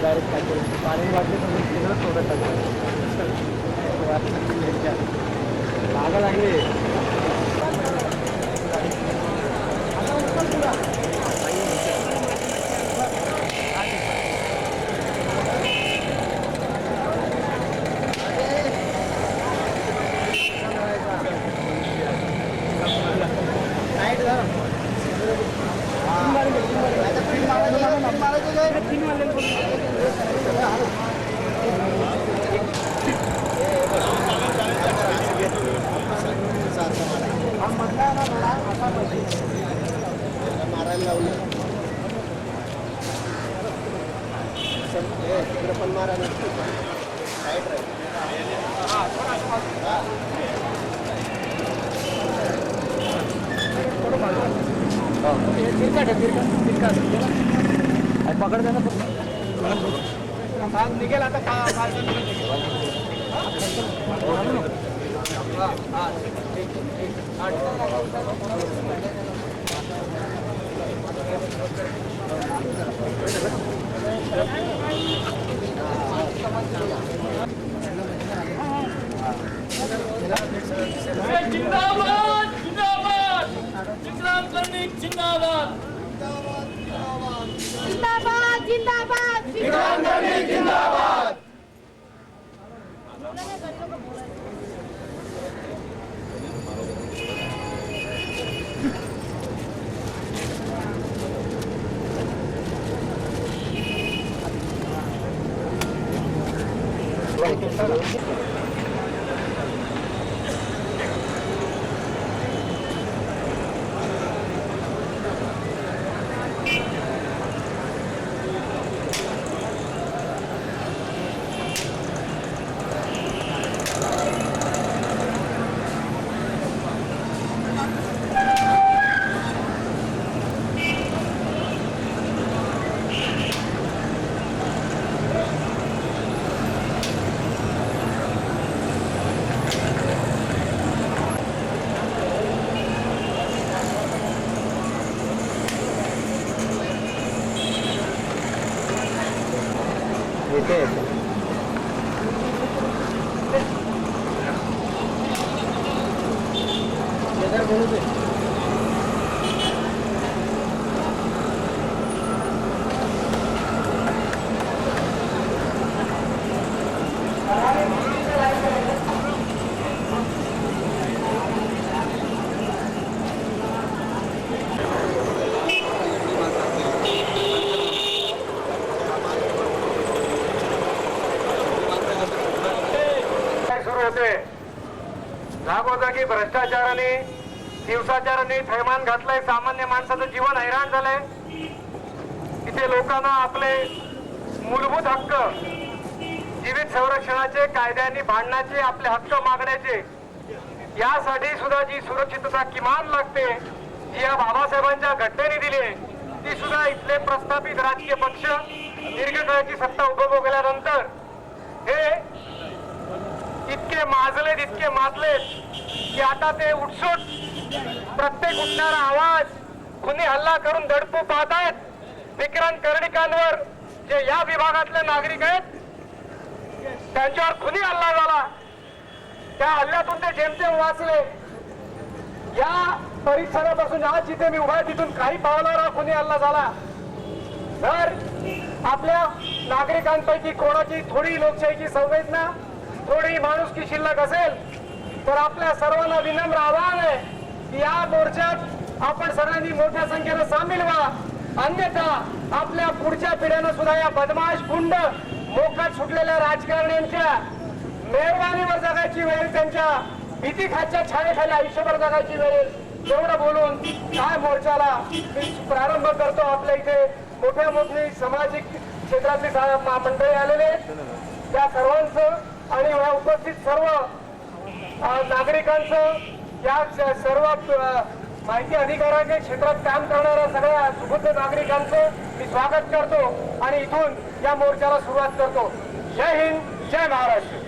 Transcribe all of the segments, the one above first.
Direct टाकेल पाणी वाटले तर सोडत टाकेल लागले मारायला लावलं तिकडे पण मारायला साईड पकडते ना निघेल आता जिंदाबाद जिंदाबाद विक्रम कर्णिक जिंदाबाद जिंदाबाद जिंदाबाद विक्रम कर्णिक जिंदाबाद जागोजागी भ्रष्टाचाराने हिंसाचाराने थैमान घातलंय. सामान्य माणसाचं जीवन हैराण झालंय. इथे लोकांना आपले मूलभूत हक्क, जीवित संरक्षणाचे, कायद्यांनी भांडण्याचे, आपले हक्क मागण्याचे, यासाठी सुद्धा जी सुरक्षितता किमान लागते, जी या बाबासाहेबांच्या घटनेने दिली आहे, ती सुद्धा इथले प्रस्थापित राजकीय पक्ष दीर्घकाळाची सत्ता उपभोगल्यानंतर हे इतके माजलेत, इतके माजलेत की आता ते उठसूट प्रत्येक उठणारा आवाज खुनी हल्ला करून दडपू पाहतायत. विक्रांत कर्णिकांवर जे या विभागातले नागरिक आहेत त्यांच्यावर खुनी हल्ला झाला. त्या हल्ल्यातून ते जेमतेम वाचले. या परिसरापासून आज जिथे मी उभा आहे तिथून काही पावलावर खुनी हल्ला झाला. तर आपल्या नागरिकांपैकी कोणाची थोडी लोकशाहीची संवेदना, थोडी माणुसकी शिल्लक असेल तर आपल्या सर्वांना विनम्र आवाहन आहे की या मोर्चात आपण सगळ्यांनी मोठ्या संख्येनं सामील व्हा. अन्यथा आपल्या पुढच्या पिढ्यांना सुद्धा या बदमाश गुंड मोकाट सुटलेल्या राजकारण्यांच्या मेहरबानीवर जगायची वेळ, त्यांच्या भीती खाच्या छायेखाली आयुष्यभर जगायची वेळ. एवढं बोलून काय मोर्चाला मी प्रारंभ करतो. आपल्या इथे मोठ्या मोठी सामाजिक क्षेत्रातली मंडळी आलेले, त्या सर्वांचं आणि उपस्थित सर्व नागरिकांचं, या सर्व माहिती अधिकाराच्या क्षेत्रात काम करणाऱ्या सगळ्या सुबुद्ध नागरिकांचं मी स्वागत करतो आणि इथून या मोर्चाला सुरुवात करतो. जय हिंद, जय महाराष्ट्र.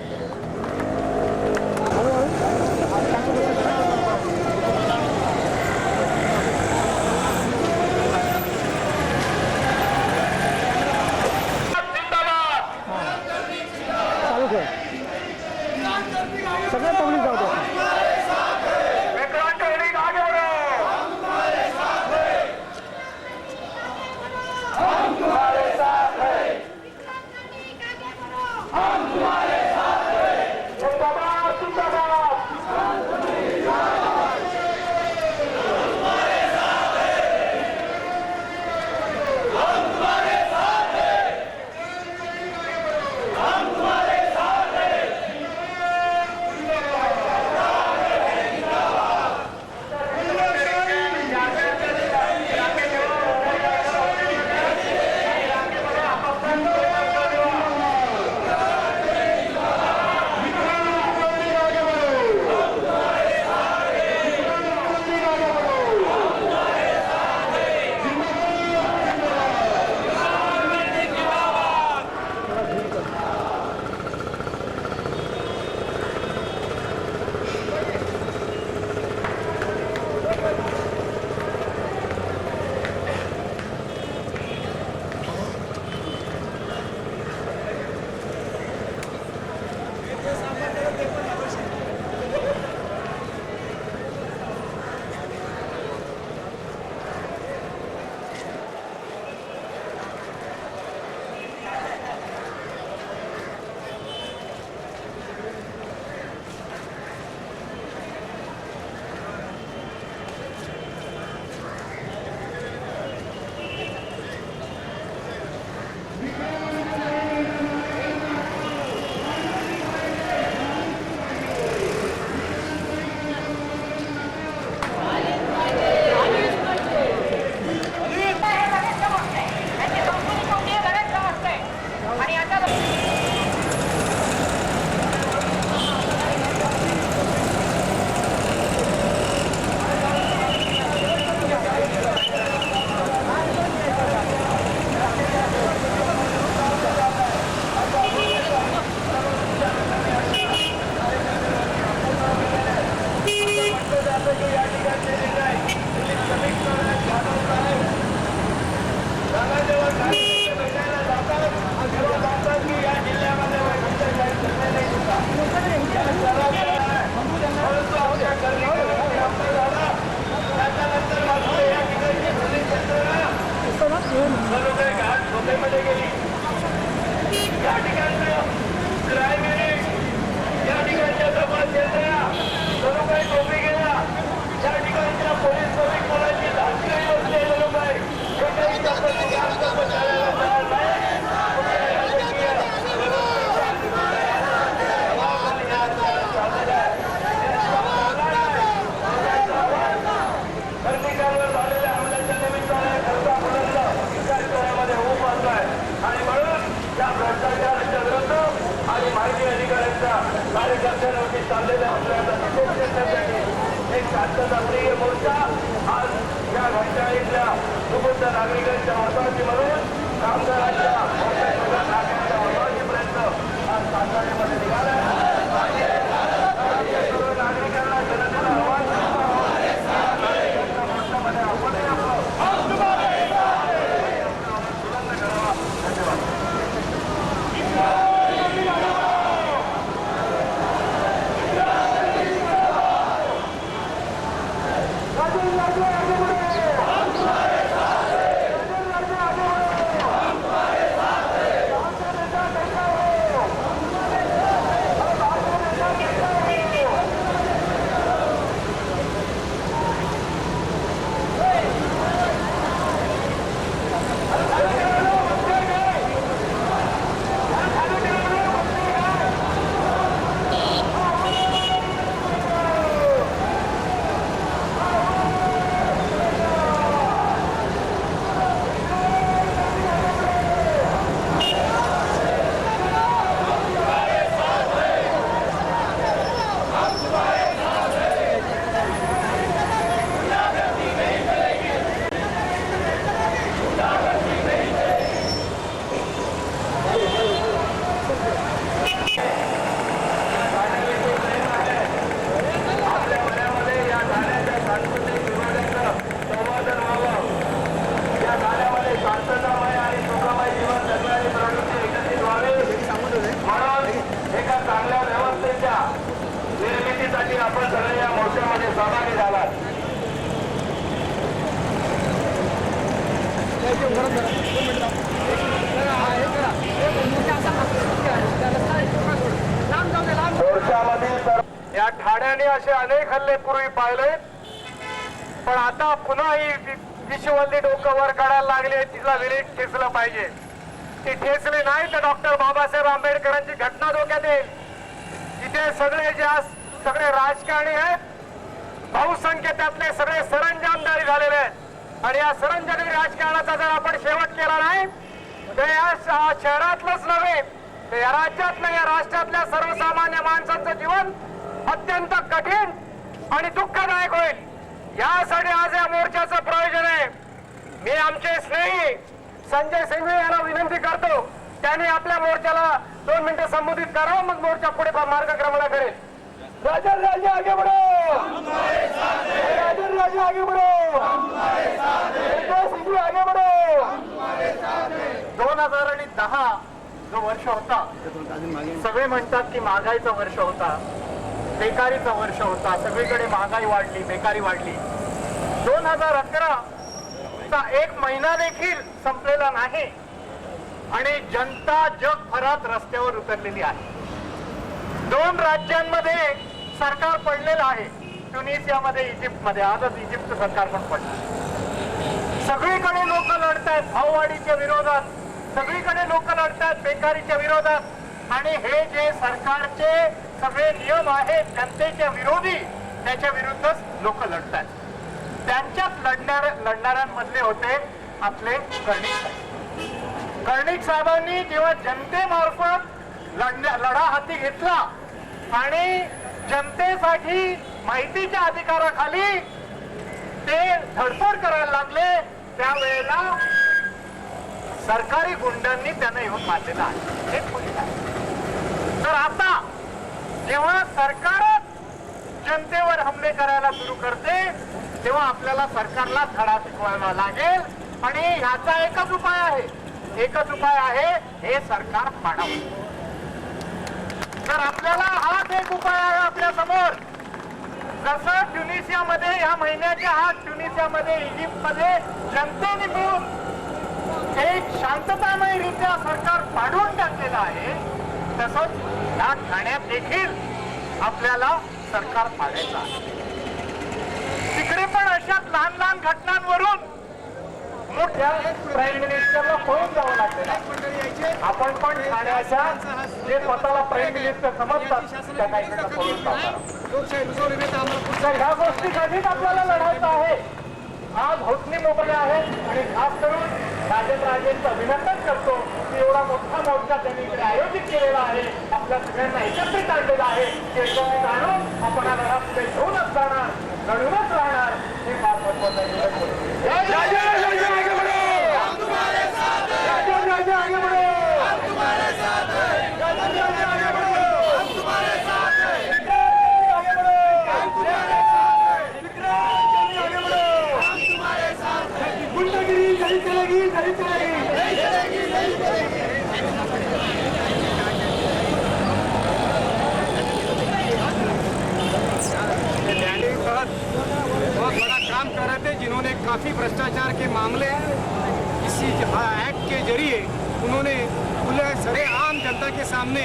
नागरिकांच्या वसाहती म्हणून कामगारांच्या नागरिकांच्या वसाहतीपर्यंत आज साताऱ्यामध्ये निघाला. नागरिकांना जनतेला आव्हान मोर्चामध्ये आपणही आपलं बुलंद करावा. धन्यवाद. आपण सगळे या मोर्चामध्ये सहभागी झालात. मोर्चामध्ये या ठाण्याने असे अनेक हल्ले पूर्वी पाहिले, पण आता पुन्हा ही विश्ववल्ली डोकं वर काढायला लागली. तिला विलीन ठेचलं पाहिजे. ती ठेचली नाही तर डॉक्टर बाबासाहेब आंबेडकरांची घटना डोक्यात येईल. तिथे सगळे जे सगळे राजकारणी आहेत, बहुसंख्य त्यातले सगळे सरंजामदारी झालेले आहेत. आणि या सरंजामी राजकारणाचा जर आपण शेवट केला नाही तर या शहरातलंच नव्हे तर या राज्यातलं, या राष्ट्रातल्या सर्वसामान्य माणसांचं जीवन अत्यंत कठीण आणि दुःखदायक होईल. यासाठी आज या मोर्चाचं प्रयोजन आहे. मी आमचे स्नेही संजय सिंघवी यांना विनंती करतो, त्यांनी आपल्या मोर्चाला 2 मिनिटं संबोधित करावं, मग मोर्चा पुढे मार्गक्रमण करेल. राजन राजे आगे बढ़ो, राजन राजे आगे बढ़ो, सिंघवी आगे बढ़ो. 2010 जो वर्ष होता, सगळे म्हणतात की महागाईचं वर्ष होता, बेकारीचं वर्ष होता. सगळीकडे महागाई वाढली, बेकारी वाढली. 2011 चा 1 महिना देखील संपलेला नाही आणि जनता जगभरात रस्त्यावर उतरलेली आहे. 2 राज्यांमध्ये सरकार पडलेलं आहे, ट्युनिशियामध्ये, इजिप्तमध्ये. आजच इजिप्तचं सरकार पण पडलं. सगळीकडे लोक लढतायत भाववाढीच्या विरोधात, सगळीकडे लोक लढतायत बेकारीच्या विरोधात. आणि हे जे सरकारचे सगळे नियम आहेत जनतेच्या विरोधी, त्याच्या विरुद्धच लोक लढतायत. त्यांच्यात लढणाऱ्यांमधले होते आपले कर्णिक साहेबांनी जेव्हा जनतेमार्फत लढा हाती घेतला आणि जनतेसाठी माहितीच्या अधिकाराखाली ते धडपड करायला लागले, त्यावेळेला सरकारी गुंडांनी त्यांना येऊन मारलेलं आहे. हे पोलीस आहे. तर आता जेव्हा सरकारच जनतेवर हमले करायला सुरू करते तेव्हा आपल्याला सरकारला धडा शिकवायला लागेल. आणि ह्याचा एकच उपाय आहे, हे सरकार पाडावं. तर आपल्याला हाच एक उपाय आहे आपल्या समोर. जसं ट्युनिशियामध्ये, ह्या महिन्याच्या हात ट्युनिशियामध्ये, इजिप्तमध्ये जनतेने मिळून एक शांततामयरित्या सरकार पाडून टाकलेलं आहे, तसंच या ठाण्यात देखील आपल्याला सरकार पाडायचं आहे. तिकडे पण अशा लहान लहान घटनांवरून मोठ्या प्राईम मिनिस्टरला पळून जावं लागलेलं आहे. आपण पण ठाण्याच्या जे स्वतःला प्राईम मिनिस्टर समजतात त्या काहीकडे पळून जातात. तर ह्या गोष्टीसाठीच आपल्याला लढायचं आहे. आज हौसनी मोबाईल आहेत आणि खास करून राजेंचं अभिनंदन करतो की एवढा मोठा मोर्चा त्यांनी इकडे आयोजित केलेला आहे, आपल्या सगळ्यांना एकत्रित आणलेला आहे. एकत्रित आणून आपण हा लढा पुढे घेऊनच जाणार, लढूनच राहणार, हे फार महत्वाचं आहे. नहीं चलेगी। रैली के तहत बहुत बड़ा काम कर रहे थे, जिन्होंने काफ़ी भ्रष्टाचार के मामले इसी एक्ट के जरिए उन्होंने खुले सरे आम जनता के सामने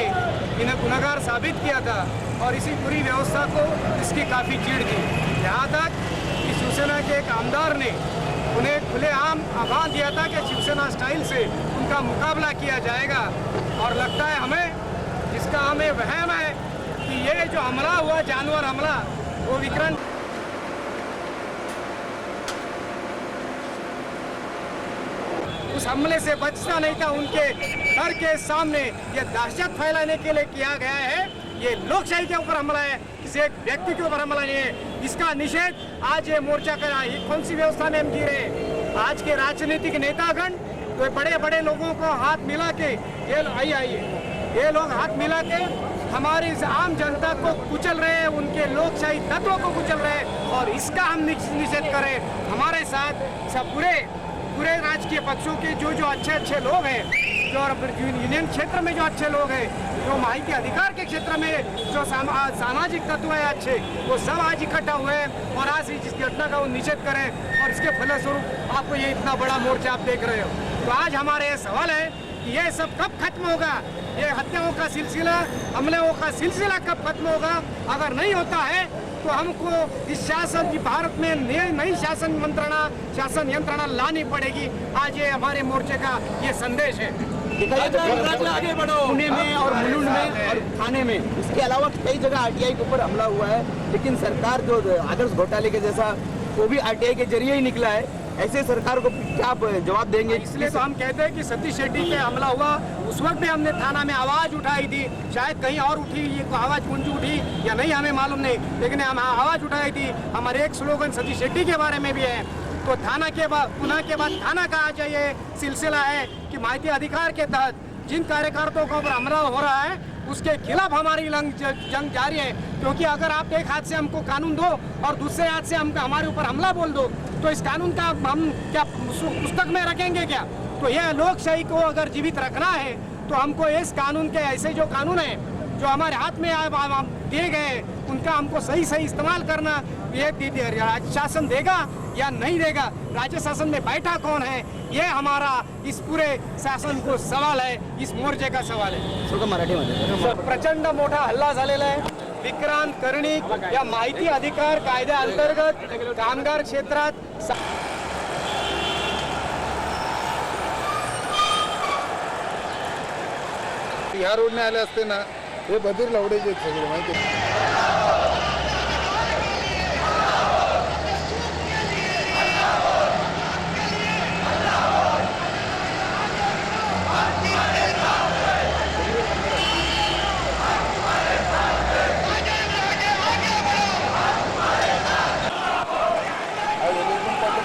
इन्हें गुनहगार साबित किया था और इसी पूरी व्यवस्था को इसकी काफ़ी चीड़ थी। यहाँ तक कि शिवसेना के एक आमदार ने उन्हें खुलेआम आह्वान दिया था कि शिवसेना स्टाइल से उनका मुकाबला किया जाएगा। और लगता है हमें, जिसका हमें वहम है कि ये जो हमला हुआ, जानवर हमला, वो विकरण उस हमले से बचना नहीं था। उनके घर के सामने ये दहशत फैलाने के लिए किया गया है। ये लोकशाही के ऊपर हमला है, किसी एक व्यक्ति के ऊपर हमला नहीं है। इसका निषेध आज ये मोर्चा करा। ये कौन सी व्यवस्था में हम जी रहे हैं? आज के राजनीतिक नेतागण तो बड़े बड़े लोगों को हाथ मिला के ये लोग हाथ मिला के हमारी आम जनता को कुचल रहे हैं, उनके लोकशाही तत्वों को कुचल रहे हैं और इसका हम निषेध करें। हमारे साथ सब पूरे राजकीय पक्षों के जो अच्छे लोग हैं, जो यूनियन क्षेत्र में जो अच्छे लोग हैं, जो माहिती अधिकार के क्षेत्र में जो सामाजिक तत्व है अच्छे, वो सब आज इकट्ठा हुए हैं और आज इस घटना का वो निषेध करें। और इसके फलस्वरूप आपको ये इतना बड़ा मोर्चा आप देख रहे हो। तो आज हमारे ये सवाल है कि ये सब कब खत्म होगा? ये हत्याओं का सिलसिला, हमलों का सिलसिला कब खत्म होगा? अगर नहीं होता है तो हमको इस शासन की भारत में नई शासन यंत्रणा लानी पड़ेगी। आज ये हमारे मोर्चे का ये संदेश है। आगे बढ़ो। पुणे में और मुलुंड में और थाने में, इसके अलावा कई जगह आरटीआई के ऊपर हमला हुआ है, लेकिन सरकार जो आदर्श घोटाले के जैसा वो भी आरटीआई के जरिए ही निकला है। ऐसे सरकार को क्या आप जवाब देंगे? इसलिए तो हम कहते हैं कि सतीश शेट्टी पे हमला हुआ, उस वक्त भी हमने थाना में आवाज उठाई थी। शायद कहीं और उठी, ये आवाज गुंज उठी या नहीं हमें मालूम नहीं, लेकिन हम आवाज उठाई थी। हमारे एक स्लोगन सतीश शेट्टी के बारे में भी है। तो थाना के बाद पुनः के बाद थाना का आज ये सिलसिला है कि माहिती अधिकार के तहत जिन कार्यकर्ताओं के ऊपर हमला हो रहा है उसके खिलाफ हमारी जंग जारी है। क्योंकि अगर आप एक हाथ से हमको कानून दो और दूसरे हाथ से हमारे ऊपर हमला बोल दो, तो इस कानून का हम क्या पुस्तक में रखेंगे क्या? तो यह लोकशाही को अगर जीवित रखना है तो हमको इस कानून के ऐसे जो कानून है जो हमारे हाथ में दिए गए, उनका हमको सही इस्तेमाल करना। ये राज्य शासन देगा या नहीं देगा? राज्य शासन में बैठा कौन है? ये हमारा इस पूरे शासन को सवाल है, इस मोर्चे का सवाल है। मराठीमध्ये प्रचंड मोठा हल्ला झालेला आहे। विक्रांत कर्णिक या माहिती अधिकार कायद्याअंतर्गत कामगार क्षेत्रात ह्या रोडने आले असते ना, हे बधीर लवडेचे सगळे माहिती आहे.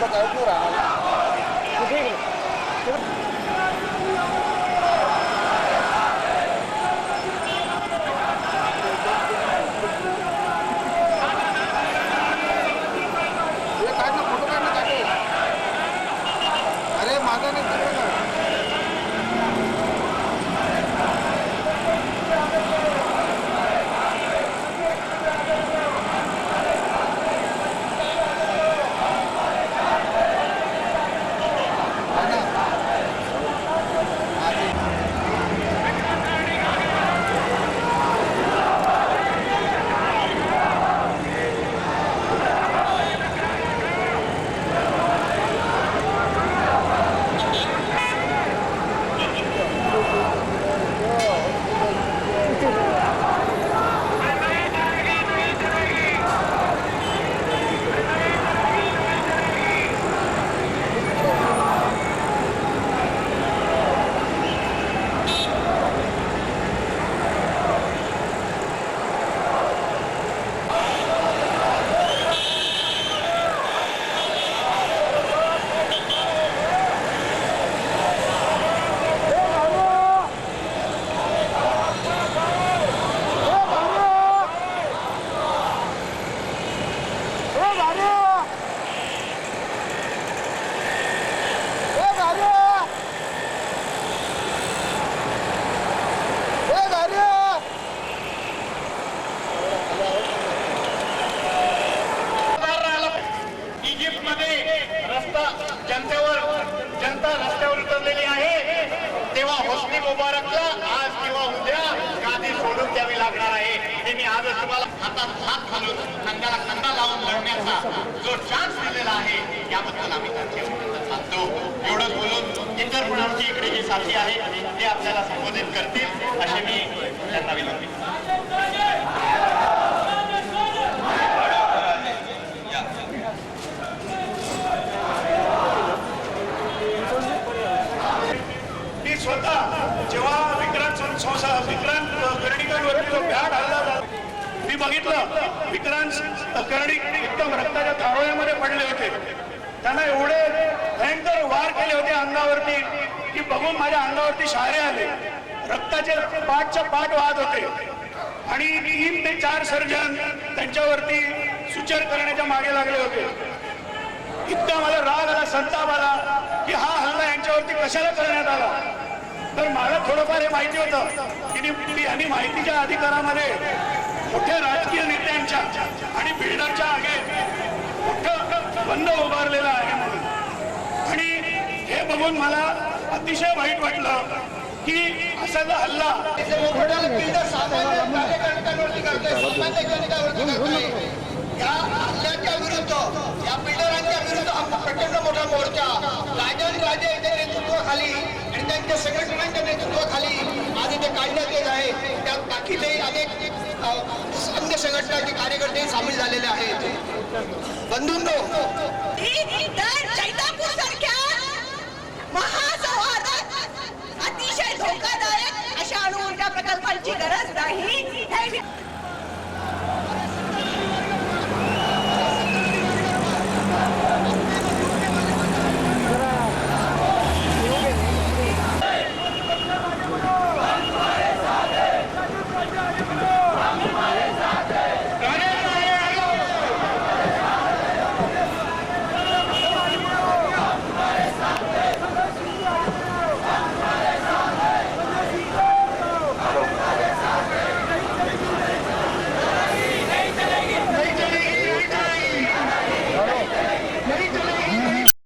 काहीच नाही राहणार. फोटो काढ ना, अरे माझा नाही. मुबारकला आज किंवा उद्या गादी सोडून द्यावी लागणार आहे. हे मी आजच तुम्हाला हातात हात घालून खांद्याला खांदा लावून लढण्याचा जो चान्स दिलेला आहे याबद्दल आम्ही त्यांचे अभिनंदन मानतो. एवढंच बोलून इतर पण आमची इकडे जे साथी आहेत ते आपल्याला संबोधित करतील असे मी त्यांना विनंती मी स्वतः जेव्हा विक्रांत कर्णिकांवरती जो भ्याड हल्ला झाला मी बघितलं. विक्रांत कर्णिक एकदम रक्ताच्या थारोळ्यामध्ये पडले होते. त्यांना एवढे भयंकर वार केले होते अंगावरती की बघून माझ्या अंगावरती शहारे आले. रक्ताचे पाठच्या पाठ वाहत होते आणि 3 ते 4 सर्जन त्यांच्यावरती सुचार करण्याच्या मागे लागले होते. इतका मला राग आला, संताप आला की हा हल्ला यांच्यावरती कशाला करण्यात आला. तर मला थोडंफार हे माहिती होतं की यांनी माहितीच्या अधिकारामध्ये मोठ्या राजकीय नेत्यांच्या आणि बिल्डरच्या आगे मोठं बंद उभारलेला आहे म्हणून. आणि हे बघून मला अतिशय वाईट वाटलं की असा जो हल्ला या हल्ल्याच्या विरुद्ध या बिल्डरांच्या विरुद्ध आमचा प्रचंड मोठा मोर्चा राजन राजे यांच्या नेतृत्वाखाली आणि त्यांच्या संघटनांच्या नेतृत्वाखाली आज इथे काढण्यात येत आहे. त्यात बाकीचे अनेक अन्य संघटनाचे कार्यकर्ते सामील झालेले आहेत. बंधूंनो, जैतापूर सारख्या महासंवादात अतिशय धोकादायक अशा अणुऊर्जा प्रकल्पांची गरज नाही.